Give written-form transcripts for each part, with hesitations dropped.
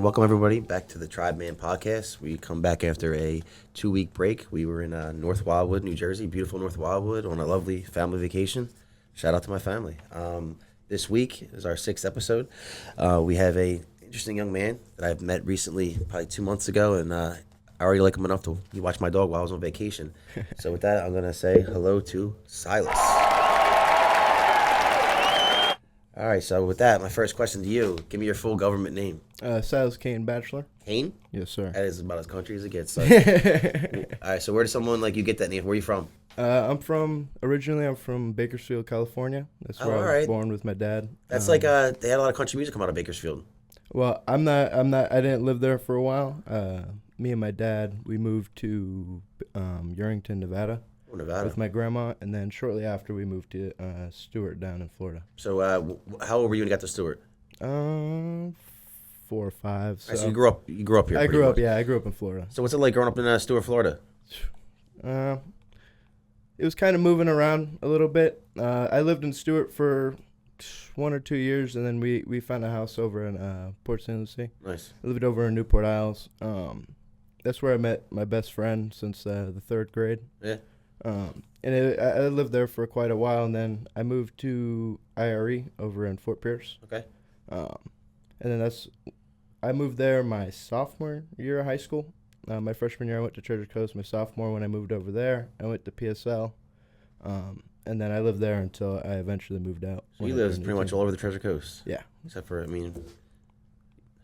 Welcome everybody back to the Tribeman podcast. We come back after a 2-week break. We were in North Wildwood, New Jersey, beautiful North Wildwood, on a lovely family vacation. Shout out to my family. This week is our 6th episode. We have a interesting young man that I've met recently, probably 2 months ago, and I already like him enough to he watched my dog while I was on vacation. So with that, I'm gonna say hello to Sylas. All right, so with that, my first question to you, give me your full government name. Sylas Kane, Bachler. Kane? Yes, sir. That is about as country as it gets. So. All right, so where does someone like you get that name? Where are you from? Originally I'm from Bakersfield, California. That's where I was born with my dad. That's they had a lot of country music come out of Bakersfield. Well, I didn't live there for a while. Me and my dad, we moved to Yerington, Nevada. Oh, Nevada. With my grandma, and then shortly after we moved to Stewart down in Florida. So how old were you when you got to Stewart? 4 or 5. So, right, so you grew up here. I grew up in Florida. So what's it like growing up in Stewart, Florida? It was kind of moving around a little bit. I lived in Stewart for 1 or 2 years, and then we found a house over in Port St. Lucie. Nice. I lived over in Newport Isles. That's where I met my best friend since the 3rd grade. Yeah. I lived there for quite a while, and then I moved to IRE over in Fort Pierce. Okay. And then I moved there my sophomore year of high school. My freshman year I went to Treasure Coast. My sophomore, when I moved over there, I went to PSL. And then I lived there until I eventually moved out. So you lived pretty much all over the Treasure Coast. Yeah. Except for,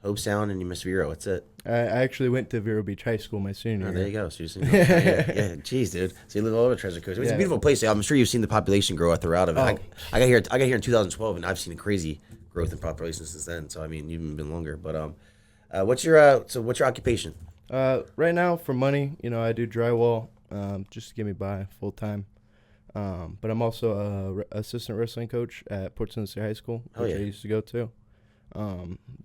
Hope Sound and you miss Vero. That's it. I actually went to Vero Beach High School my senior year. There you go. So yeah. Jeez, dude. So you live all over Treasure Coast. It's a beautiful place. I'm sure you've seen the population grow throughout of it. I got here in 2012, and I've seen a crazy growth in population since then. So you've even been longer. But what's your occupation? Right now, for money, I do drywall, just to get me by full time. But I'm also a assistant wrestling coach at Port St. Lucie High School, which I used to go to.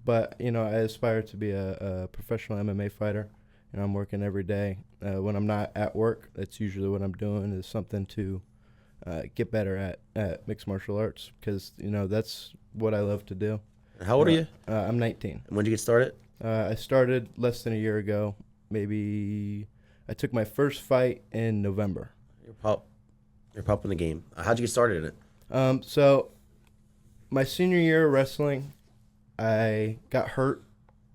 But I aspire to be a professional MMA fighter, and I'm working every day. When I'm not at work, that's usually what I'm doing, is something to get better at mixed martial arts, because that's what I love to do. How old are you? I'm 19. And when did you get started? I started less than a year ago. Maybe I took my first fight in November. You're pup in the game. How'd you get started in it? So my senior year of wrestling, I got hurt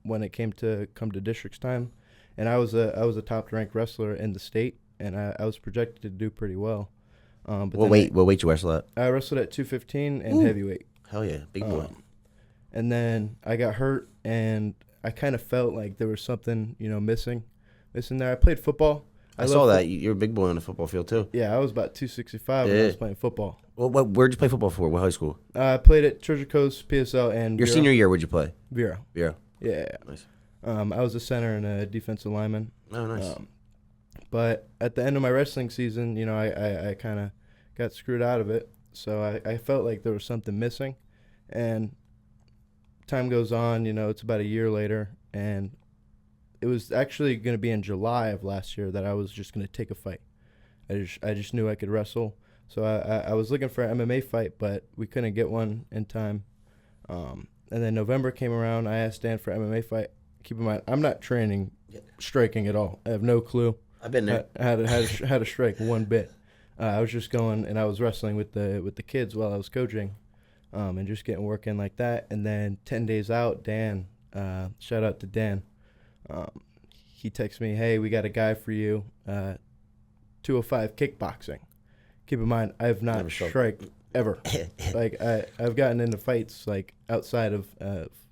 when it came to districts time, and I was a top ranked wrestler in the state, and I was projected to do pretty well. But what weight you wrestle at? I wrestled at 215 and heavyweight. Hell yeah, big boy. And then I got hurt, and I kind of felt like there was something missing there. I played football. I saw that. You're a big boy on the football field too. Yeah, I was about 265 when I was playing football. Well, where'd you play football for? What high school? I played at Treasure Coast, PSL, and your senior year. Where'd you play? Vero. Yeah. Nice. I was a center and a defensive lineman. Oh, nice. But at the end of my wrestling season, I kind of got screwed out of it. So I felt like there was something missing, and time goes on. It's about a year later, and it was actually going to be in July of last year that I was just going to take a fight. I just knew I could wrestle. So I was looking for an MMA fight, but we couldn't get one in time. And then November came around. I asked Dan for an MMA fight. Keep in mind, I'm not training striking at all. I have no clue. I've been there. How to strike one bit. I was just going, and I was wrestling with the kids while I was coaching, and just getting work in like that. And then 10 days out, Dan, shout out to Dan, he texts me, "Hey, we got a guy for you, 205 kickboxing." Keep in mind, I have not striked ever. Like I've gotten into fights like outside of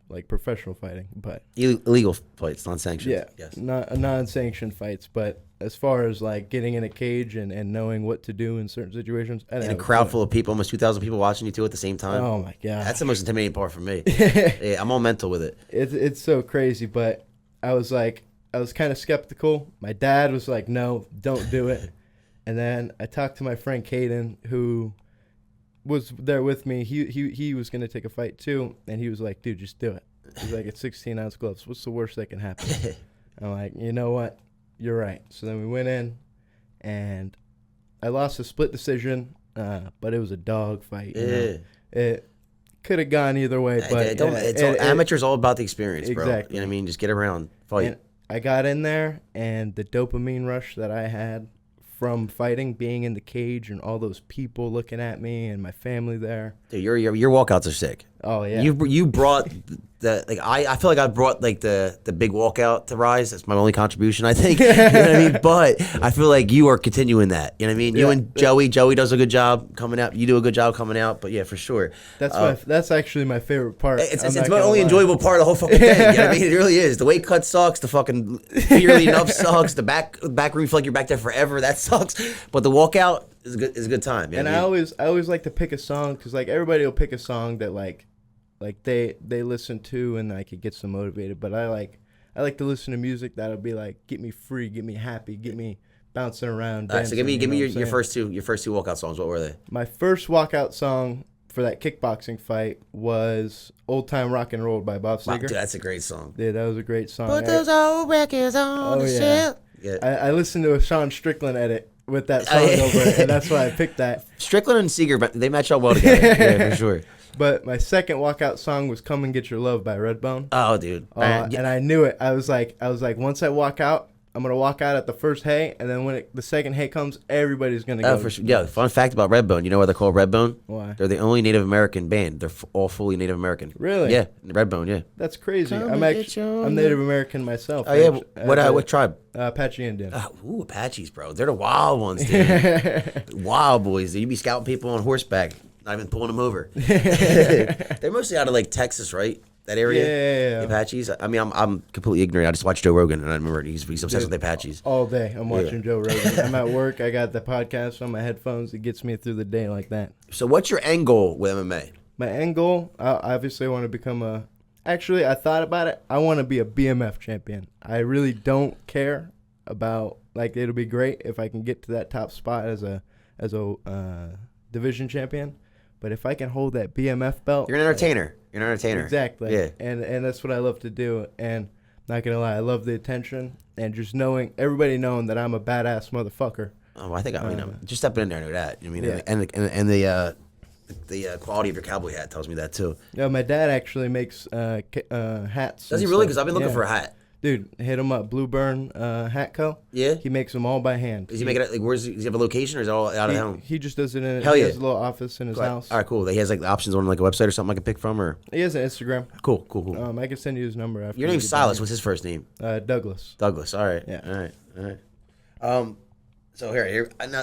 like professional fighting, but illegal fights, non-sanctioned. Yeah, yes, not non-sanctioned fights. But as far as like getting in a cage and knowing what to do in certain situations, and a crowd full of people, almost 2,000 people watching you too at the same time. Oh my god, that's the most intimidating part for me. Yeah, I'm all mental with it. It's so crazy, but I was kind of skeptical. My dad was like, "No, don't do it." And then I talked to my friend Caden, who was there with me. He was going to take a fight too, and he was like, "Dude, just do it." He's like, "It's 16-ounce gloves. What's the worst that can happen?" I'm like, "You know what? You're right." So then we went in, and I lost a split decision, but it was a dog fight. could have gone either way, but amateur's all about the experience, bro. Exactly. You know what I mean? Just get around, fight. And I got in there, and the dopamine rush that I had from fighting, being in the cage, and all those people looking at me, and my family there. Dude, your walkouts are sick. Oh yeah. You brought the like I feel like I brought like the big walkout to Rise. That's my only contribution, I think. You know what I mean? But I feel like you are continuing that. You know what I mean? You and Joey does a good job coming out. You do a good job coming out. But yeah, for sure. That's actually my favorite part. It's my only enjoyable part of the whole fucking thing. You know what I mean? It really is. The weight cut sucks. The fucking fear enough sucks. The back room feel like you're back there forever. That sucks. But the walkout is a good time. You know and what I mean? I always like to pick a song because like everybody will pick a song that like they listen to and like it gets them motivated. But I like to listen to music that'll be like get me free, get me happy, get me bouncing around. All right, so give me your first two walkout songs. What were they? My first walkout song for that kickboxing fight was "Old Time Rock and Roll" by Bob Seger. Wow, dude, that's a great song. Yeah, that was a great song. Put those old records on the shelf. Yeah. I listened to a Sean Strickland edit with that song over it, and that's why I picked that. Strickland and Seeger, they match up well together. Yeah, for sure. But my second walkout song was "Come and Get Your Love" by Redbone. Oh, dude. And I knew it. I was like, once I walk out, I'm gonna walk out at the first hay, and then when the second hay comes, everybody's gonna go. For sure. Yeah. Fun fact about Redbone. You know why they're called Redbone? Why? They're the only Native American band. They're all fully Native American. Really? Yeah. Redbone. Yeah. That's crazy. I'm Native American myself. Oh yeah. What tribe? Apache Indian. Ooh, Apaches, bro. They're the wild ones, dude. Wild boys. You be scouting people on horseback, not even pulling them over. They're mostly out of like Texas, right? That area. Yeah. The Apaches. I mean, I'm completely ignorant. I just watched Joe Rogan, and I remember he's obsessed with the Apaches. All day, I'm watching Joe Rogan. I'm at work. I got the podcast on my headphones. It gets me through the day like that. So, what's your end goal with MMA? My end goal, I obviously want to become a. Actually, I thought about it. I want to be a BMF champion. I really don't care about like it'll be great if I can get to that top spot as a division champion. But if I can hold that BMF belt, you're an entertainer. You're an entertainer. Exactly. Yeah. And that's what I love to do. And not gonna lie, I love the attention and just everybody knowing that I'm a badass motherfucker. Oh, I think just stepping in there, I know that. I mean, yeah. and the quality of your cowboy hat tells me that too. Yeah, my dad actually makes hats. Does he really? Because I've been looking for a hat. Dude, hit him up, Blue Burn Hat Co. Yeah, he makes them all by hand. Does he make it like does he have a location or is it all out of home? He just does it in Hell yeah. His little office in his house. All right, cool. He has like the options on like a website or something I can pick from, or he has an Instagram. Cool. I can send you his number after. Your name's Sylas. What's his first name? Douglas. Douglas. All right. Yeah. All right. So here. Now,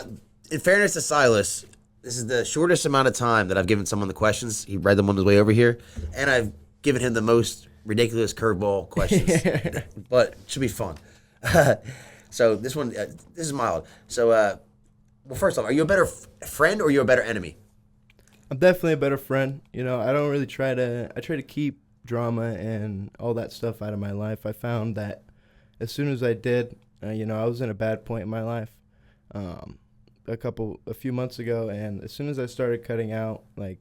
in fairness to Sylas, this is the shortest amount of time that I've given someone the questions. He read them on his way over here, and I've given him the most ridiculous curveball questions, but it should be fun. So this one, this is mild. So, well, first off, are you a better friend or are you a better enemy? I'm definitely a better friend. You know, I don't really try to keep drama and all that stuff out of my life. I found that as soon as I did, I was in a bad point in my life, a few months ago, and as soon as I started cutting out like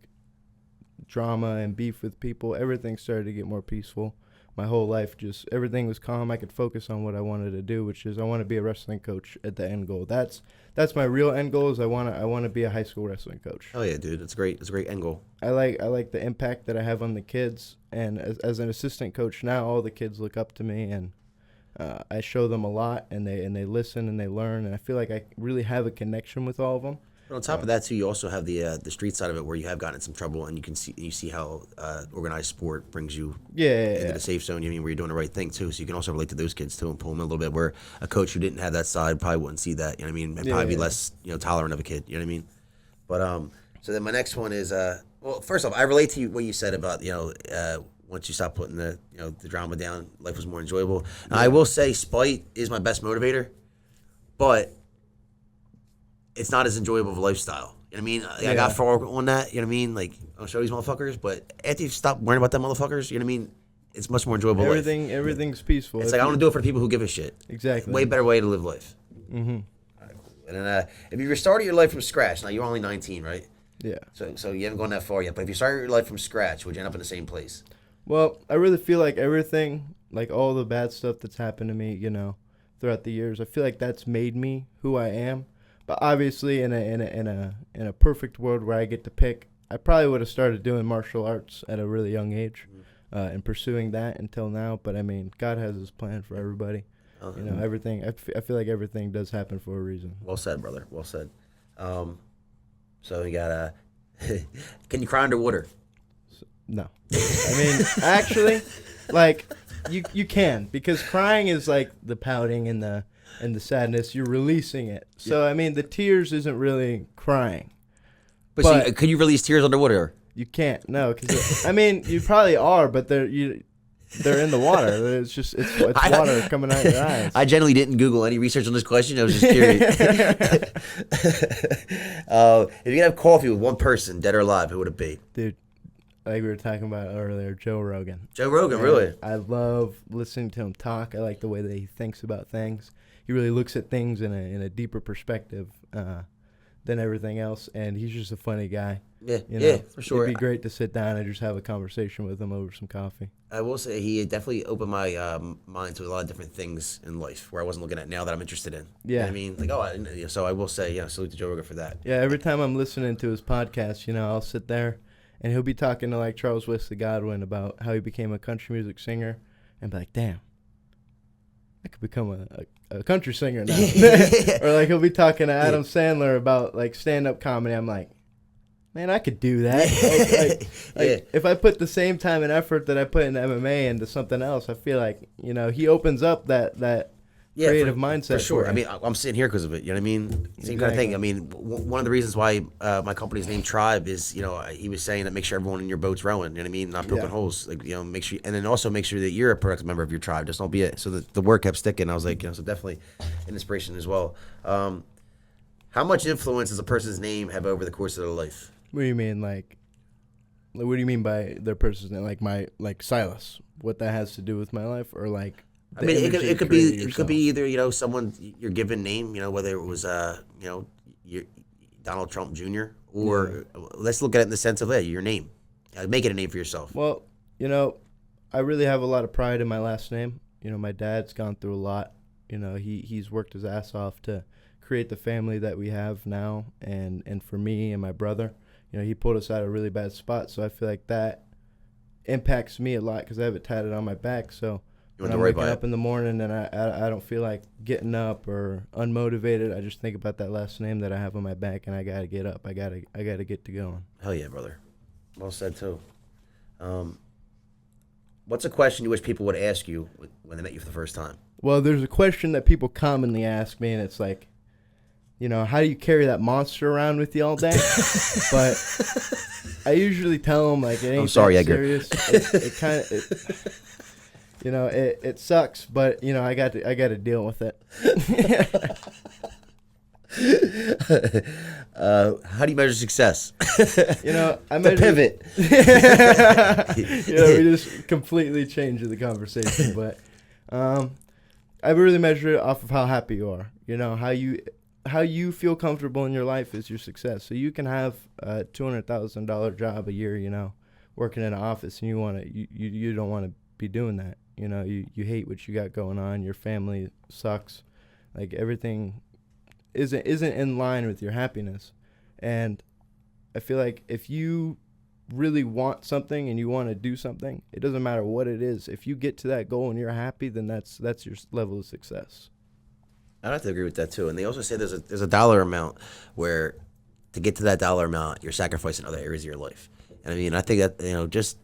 drama and beef with people, everything started to get more peaceful. My whole life, everything was calm. I could focus on what I wanted to do, which is I want to be a wrestling coach at the end goal. That's my real end goal. Is I want to be a high school wrestling coach. Oh yeah, dude, that's great. That's a great end goal. I like the impact that I have on the kids, and as an assistant coach now, all the kids look up to me, and I show them a lot, and they listen and they learn, and I feel like I really have a connection with all of them. But on top of that too, you also have the street side of it where you have gotten in some trouble, and you see how organized sport brings you into the safe zone. You mean where you're doing the right thing too, so you can also relate to those kids too and pull them in a little bit. Where a coach who didn't have that side probably wouldn't see that. You know what I mean? And probably be less tolerant of a kid. You know what I mean? But so then my next one is well, first off, I relate to what you said about once you stop putting the drama down, life was more enjoyable. Now, I will say spite is my best motivator, but it's not as enjoyable of a lifestyle. You know what I mean? I got far on that, you know what I mean? Like, I'll show these motherfuckers, but after you stop worrying about them motherfuckers, you know what I mean? It's much more enjoyable life. Everything's peaceful. It's like, I want to do it for the people who give a shit. Exactly. Way better way to live life. Mm-hmm. All right, cool. And then if you restarted your life from scratch, now you're only 19, right? Yeah. So you haven't gone that far yet, but if you started your life from scratch, would you end up in the same place? Well, I really feel like everything, like all the bad stuff that's happened to me, throughout the years, I feel like that's made me who I am. But obviously, in a perfect world where I get to pick, I probably would have started doing martial arts at a really young age, and pursuing that until now. But I mean, God has His plan for everybody. You know, everything. I feel like everything does happen for a reason. Well said, brother. Well said. So you got can you cry underwater? No, I mean, actually, like you can, because crying is like the pouting and the sadness. You're releasing it. So I mean, the tears isn't really crying. But see, could you release tears underwater? You can't. No, because I mean, you probably are, but they're in the water. It's water coming out of your eyes. I generally didn't Google any research on this question. I was just curious. If you could have coffee with one person, dead or alive, who would it be? Dude, like we were talking about earlier, Joe Rogan. Joe Rogan, really? I love listening to him talk. I like the way that he thinks about things. He really looks at things in a deeper perspective than everything else, and he's just a funny guy. Yeah, you know, yeah, for sure. It'd be great to sit down and just have a conversation with him over some coffee. I will say he definitely opened my mind to a lot of different things in life where I wasn't looking at now that I'm interested in. Yeah. You know what I mean? Like, so I will say, salute to Joe Rogan for that. Yeah, every time I'm listening to his podcast, you know, I'll sit there and he'll be talking to like Charles Wesley Godwin about how he became a country music singer and be like, damn, I could become a country singer now. Or like he'll be talking to Adam Sandler about like stand-up comedy. I'm like, man, I could do that. If I put the same time and effort that I put into MMA into something else, I feel like, you know, he opens up that creative mindset. For sure. For I mean, I'm sitting here because of it. You know what I mean? Same kind of thing. I mean, one of the reasons why my company's named Tribe is, you know, he was saying that make sure everyone in your boat's rowing. You know what I mean? Not poking holes. Like, you know, make sure, and then also make sure that you're a productive member of your tribe. Just don't be it. So the word kept sticking. I was like, you know, so definitely an inspiration as well. How much influence does a person's name have over the course of their life? What do you mean, like what do you mean by their person's name? Like Sylas? What that has to do with my life, or like? I mean, it could be either, you know, someone, your given name, you know, whether it was you know, Donald Trump Jr. or let's look at it in the sense of your name. Make it a name for yourself. Well, you know, I really have a lot of pride in my last name. You know, my dad's gone through a lot. You know, he's worked his ass off to create the family that we have now, and for me and my brother. You know, he pulled us out of a really bad spot, so I feel like that impacts me a lot because I have it tatted on my back. So when I'm waking up in the morning and I don't feel like getting up or unmotivated, I just think about that last name that I have on my back, and I gotta get up. I gotta get to going. Hell yeah, brother. Well said too. What's a question you wish people would ask you when they met you for the first time? Well, there's a question that people commonly ask me, and it's like, you know, how do you carry that monster around with you all day? But I usually tell them, like, it ain't that serious. It kind of, you know, it sucks, but you know, I got to deal with it. How do you measure success? You know, I measure pivot. You know, we just completely changed the conversation, but I really measure it off of how happy you are. You know, how you feel comfortable in your life is your success. So you can have a $200,000 job a year, you know, working in an office, and you don't want to be doing that. You know, you hate what you got going on. Your family sucks. Like, everything isn't in line with your happiness. And I feel like if you really want something and you want to do something, it doesn't matter what it is. If you get to that goal and you're happy, then that's your level of success. I'd have to agree with that too. And they also say there's a dollar amount where to get to that dollar amount, you're sacrificing other areas of your life. And I mean, I think that, you know, just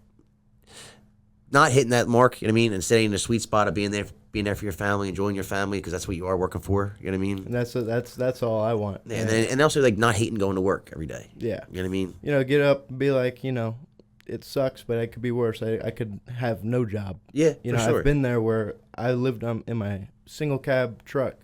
not hitting that mark, you know what I mean, and staying in the sweet spot of being there for your family, enjoying your family, because that's what you are working for. You know what I mean? And that's all I want. Yeah, and also like not hating going to work every day. Yeah. You know what I mean? You know, get up and be like, you know, it sucks, but it could be worse. I could have no job. Yeah, you know, for sure. I've been there where I lived in my single cab truck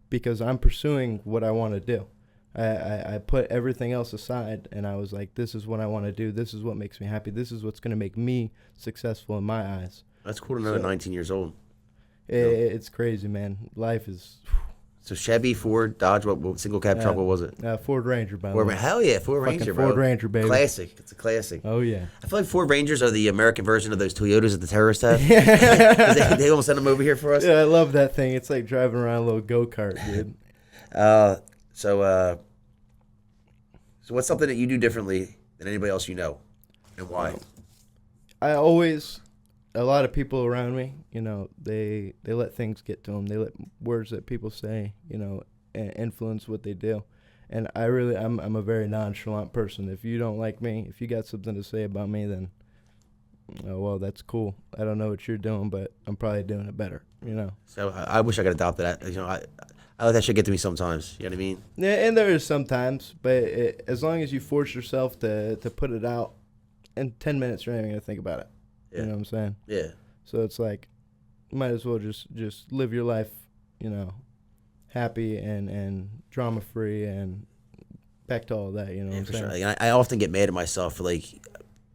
because I'm pursuing what I want to do. I put everything else aside, and I was like, this is what I want to do. This is what makes me happy. This is what's going to make me successful in my eyes. That's cool to know at 19 years old. It's crazy, man. Life is... So Chevy, Ford, Dodge, what single cab truck, what was it? Ford Ranger, by the way. Hell yeah, Ford Ranger, bro. Ford Ranger, baby. Classic. It's a classic. Oh, yeah. I feel like Ford Rangers are the American version of those Toyotas that the terrorists have. they almost send them over here for us. Yeah, I love that thing. It's like driving around a little go-kart, dude. So what's something that you do differently than anybody else you know, and why? A lot of people around me, you know, they let things get to them. They let words that people say, you know, influence what they do. And I'm a very nonchalant person. If you don't like me, if you got something to say about me, then, oh, well, that's cool. I don't know what you're doing, but I'm probably doing it better, you know. So I wish I could adopt that. You know, I let that shit get to me sometimes. You know what I mean? Yeah, and there is sometimes, but as long as you force yourself to put it out, in 10 minutes you're not even going to think about it. Yeah. You know what I'm saying? Yeah. So it's like, you might as well just live your life, you know, happy and drama free and back to all that, you know what I'm For saying? sure. Like, I often get mad at myself for like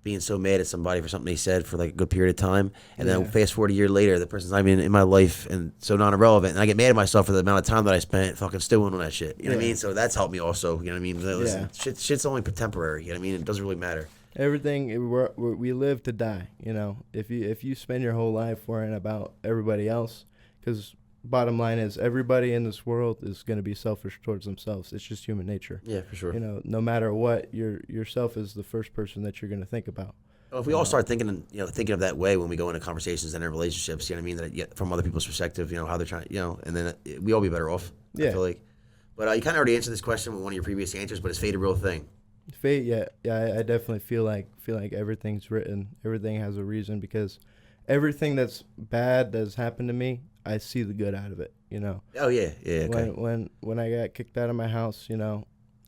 being so mad at somebody for something they said for like a good period of time, and then fast forward a year later, the person's not even in my life and so non-irrelevant, and I get mad at myself for the amount of time that I spent fucking stewing on that shit. You know what I mean? So that's helped me also. You know what I mean? Listen, shit's only temporary. You know what I mean? It doesn't really matter. Everything we live to die. You know, if you spend your whole life worrying about everybody else, because bottom line is everybody in this world is going to be selfish towards themselves. It's just human nature. Yeah, for sure. You know, no matter what, yourself is the first person that you're going to think about. Well, if we all start thinking of that way when we go into conversations and in relationships, you know what I mean? That from other people's perspective, you know how they're trying, you know, and then we all be better off. Yeah. I feel like, but you kind of already answered this question with one of your previous answers. But is fate a real thing? Fate, yeah, I definitely feel like everything's written. Everything has a reason, because everything that's bad that's happened to me, I see the good out of it. You know. Oh yeah. Okay. When I got kicked out of my house, you know,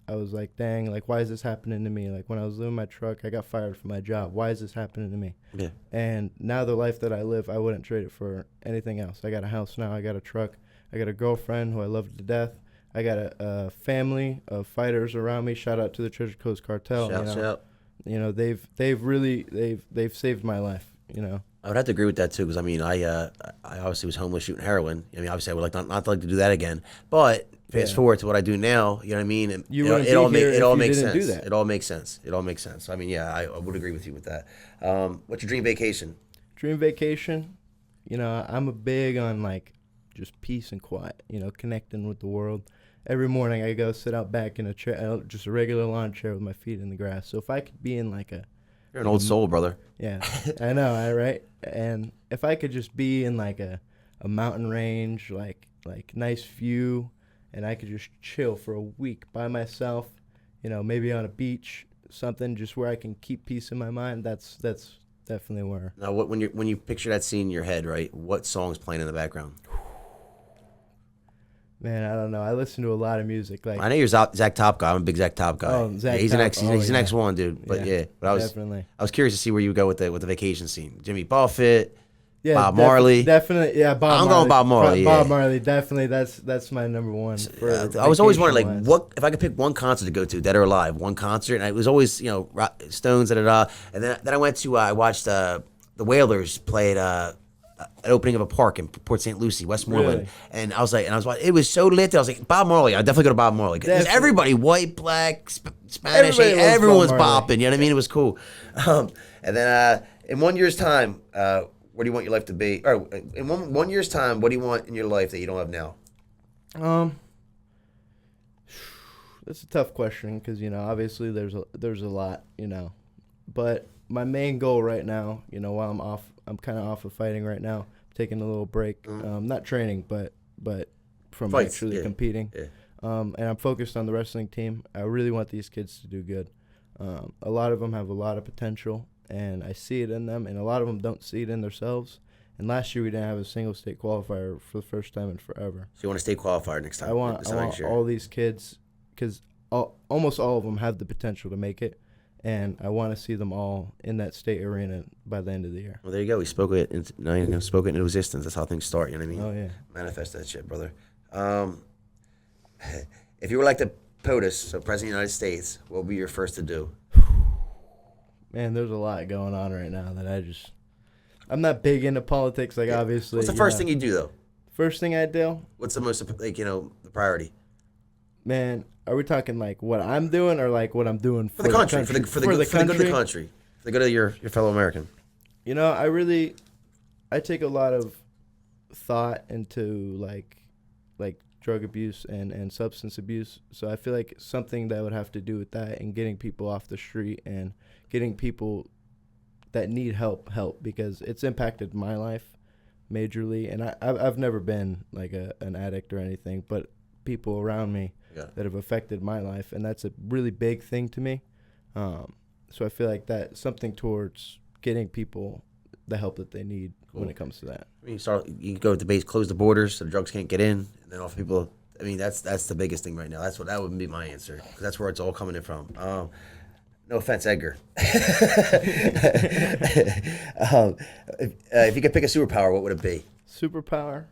I was like, dang, like, why is this happening to me? Like, when I was living my truck, I got fired from my job. Why is this happening to me? Yeah. And now the life that I live, I wouldn't trade it for anything else. I got a house now. I got a truck. I got a girlfriend who I love to death. I got a family of fighters around me. Shout out to the Treasure Coast Cartel. Shout. You know, they've really saved my life. You know. I would have to agree with that too, because I mean, I obviously was homeless shooting heroin. I mean, obviously, I would like not like to do that again. But fast forward to what I do now, you know what I mean? And it all makes sense. It all makes sense. It all makes sense. I mean, yeah, I would agree with you with that. What's your dream vacation? Dream vacation, you know, I'm a big on like just peace and quiet. You know, connecting with the world. Every morning I go sit out back in a chair, just a regular lawn chair with my feet in the grass. So if I could be in like a... You're an old soul, brother. Yeah, I know, right? And if I could just be in like a mountain range, like nice view, and I could just chill for a week by myself, you know, maybe on a beach, something just where I can keep peace in my mind, that's definitely where... Now, when you picture that scene in your head, right, what song's playing in the background? Man, I don't know. I listen to a lot of music. Like, I know you're Zach Top guy. I'm a big Zach Top guy. Oh, Zach he's Top. He's an X1 dude. But but definitely. I was curious to see where you would go with the vacation scene. Jimmy Buffett, yeah, Bob Marley. Definitely, yeah. I'm going Bob Marley. Bob Marley, definitely. That's my number one. I was always wondering, like, what if I could pick one concert to go to, dead or alive, one concert, and it was always, you know, Stones, and then I went to I watched the Wailers play at an opening of a park in Port St. Lucie, Westmoreland, really? and I was watching, it was so lit that I was like, Bob Marley, I'd definitely go to Bob Marley, because everybody, white, black, Spanish, everyone's bopping, you know what I mean? It was cool. And then in 1 year's time, where do you want your life to be? Or in one year's time, what do you want in your life that you don't have now? That's a tough question, because, you know, obviously there's a lot, you know, but my main goal right now, you know, while I'm kind of off of fighting right now, I'm taking a little break, not training, but from Fights, actually competing. Yeah. And I'm focused on the wrestling team. I really want these kids to do good. A lot of them have a lot of potential, and I see it in them, and a lot of them don't see it in themselves. And last year we didn't have a single state qualifier for the first time in forever. So you want to stay qualified next time? I want all these kids, because almost all of them have the potential to make it. And I want to see them all in that state arena by the end of the year. Well, there you go. We spoke it into existence. That's how things start. You know what I mean? Oh, yeah. Manifest that shit, brother. If you were like the POTUS, so President of the United States, what would be your first to do? Man, there's a lot going on right now that I'm not big into politics. Like, obviously. What's the first thing you do, though? First thing I do? What's the most, the priority? Man, are we talking like what I'm doing, or like what I'm doing for the country? For the good of the country. For the good of your fellow American. You know, I take a lot of thought into like drug abuse and substance abuse. So I feel like something that would have to do with that and getting people off the street and getting people that need help, because it's impacted my life majorly. And I've never been like an addict or anything, but people around me that have affected my life, and that's a really big thing to me. So I feel like that something towards getting people the help that they need when it comes to that. I mean, you can go to the base, close the borders so the drugs can't get in, and then offer people. I mean, that's the biggest thing right now. That would be my answer, 'cause that's where it's all coming in from. No offense, Edgar. If you could pick a superpower, what would it be? Superpower,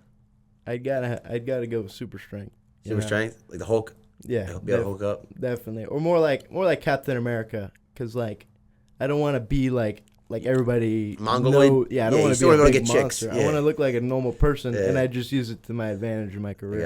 I'd gotta go with super strength. Super strength, like the Hulk. Yeah, be able to Hulk up. Definitely, or more like Captain America, because like I don't want to be like everybody. Mongoloid. I don't want to be a big monster. Chicks. I want to look like a normal person, Yeah. and I just use it to my advantage in my career.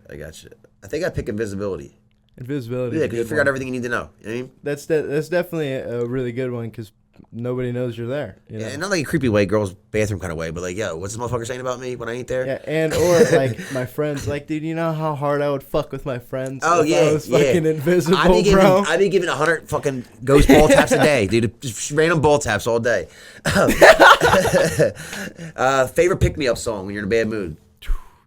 I got you. I think I'd pick invisibility. Invisibility. Yeah, because you figure out everything you need to know. You know what I mean? That's definitely a really good one, because nobody knows you're there. You know? Yeah, not like a creepy way, girls' bathroom kind of way, but like, yo, what's this motherfucker saying about me when I ain't there? Yeah, or like my friends, like, dude, you know how hard I would fuck with my friends? Oh, if I was fucking invisible, bro. I'd be giving 100 fucking ghost ball taps a day, dude. Just random ball taps all day. Favorite pick-me-up song when you're in a bad mood?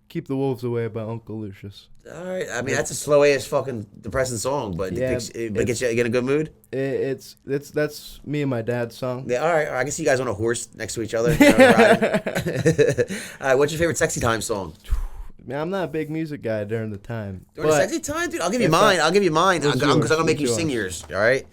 Keep the Wolves Away by Uncle Lucius. All right. I mean, that's a slow-ass fucking depressing song, but it gets you in a good mood? That's me and my dad's song. Yeah, all right. I can see you guys on a horse next to each other. You know, all right, what's your favorite sexy time song? Man, I'm not a big music guy during the time. During the sexy time? Dude, I'll give you mine. Because I'm going to make you sing yours, all right?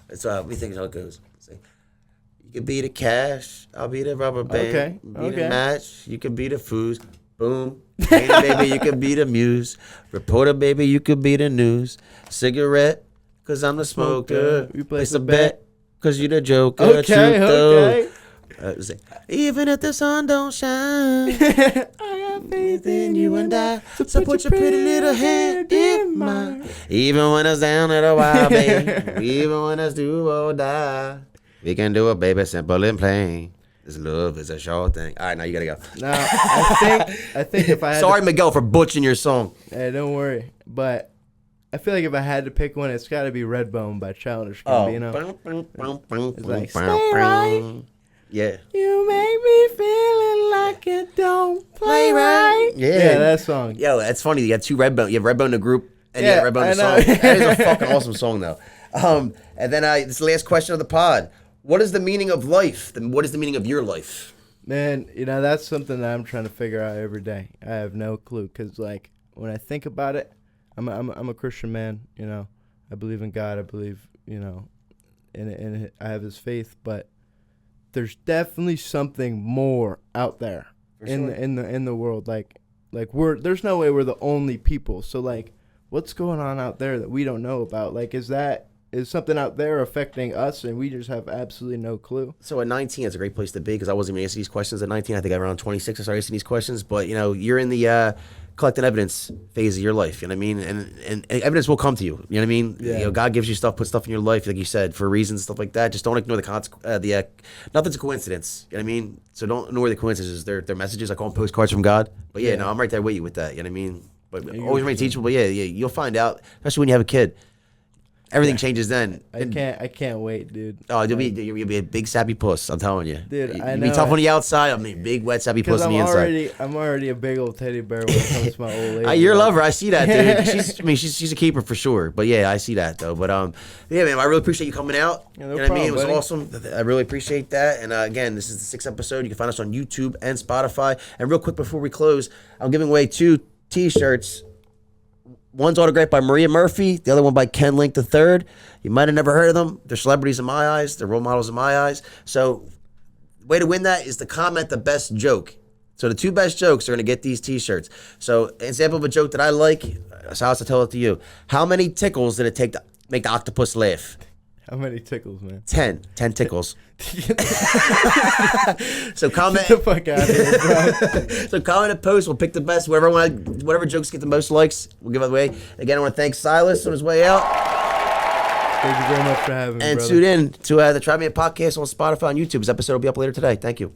That's what we think how it goes. You could be the cash. I'll be the rubber band. Okay. Be the match. You could be the foos. Boom. Painter, baby, you could be the muse. Reporter, baby, you could be the news. Cigarette, because I'm the smoker. We place a bet, because you the joker. Okay. Even if the sun don't shine, I got faith in you and I. So put your pretty little hand in mine. Even when it's down at a wire, baby. Even when it's do or die. We can do it, baby, simple and plain. This love is a short thing. All right, now you gotta go. Now, I think if I had Sorry, Miguel, for butchering your song. Hey, don't worry. But I feel like if I had to pick one, it's got to be Redbone by Childish Gambino. It's like, stay right. Yeah. You make me feeling like it don't play right. Yeah, that song. Yo, that's funny. You got two Redbone. You have Redbone the group, and you have Redbone the song. That is a fucking awesome song, though. And then this is the last question of the pod. What is the meaning of life? What is the meaning of your life? Man, that's something that I'm trying to figure out every day. I have no clue, because like when I think about it, I'm a Christian man. I believe in God. I believe in I have His faith, but there's definitely something more out there in the world. Like there's no way we're the only people. So like, what's going on out there that we don't know about? Like, is something out there affecting us and we just have absolutely no clue? So at 19, it's a great place to be, because I wasn't even answering these questions at 19. I think around 26 I started answering these questions. But, you're in the collecting evidence phase of your life, you know what I mean? And evidence will come to you, you know what I mean? Yeah. God gives you stuff, puts stuff in your life, like you said, for reasons, stuff like that. Just don't ignore nothing's a coincidence, you know what I mean? So don't ignore the coincidences. They're messages. I call them postcards from God. But no, I'm right there with you with that, you know what I mean? But always remain teachable. But you'll find out, especially when you have a kid. Everything changes then. I can't wait, dude. Oh, you'll be a big sappy puss. I'm telling you, dude. You'll be tough on the outside. I mean, big wet sappy puss on the inside. I'm already a big old teddy bear when it comes to my old lady. You're a lover. I see that, dude. She's a keeper for sure. But yeah, I see that though. But yeah, man, I really appreciate you coming out. Yeah, you know what I mean? It was awesome. I really appreciate that. And again, this is the 6th episode. You can find us on YouTube and Spotify. And real quick before we close, I'm giving away 2 T-shirts. One's autographed by Maria Murphy. The other one by Ken Link III. You might have never heard of them. They're celebrities in my eyes. They're role models in my eyes. So the way to win that is to comment the best joke. So the 2 best jokes are going to get these T-shirts. So an example of a joke that I like, so I'll tell it to you. How many tickles did it take to make the octopus laugh? How many tickles, man? 10 tickles. So comment. Get the fuck out of here, bro. So comment and post. We'll pick the best. Whatever jokes get the most likes, we'll give it away. Again, I want to thank Sylas on his way out. Thank you very much for having me, and brother. tune in to the Tribeman podcast on Spotify and YouTube. This episode will be up later today. Thank you.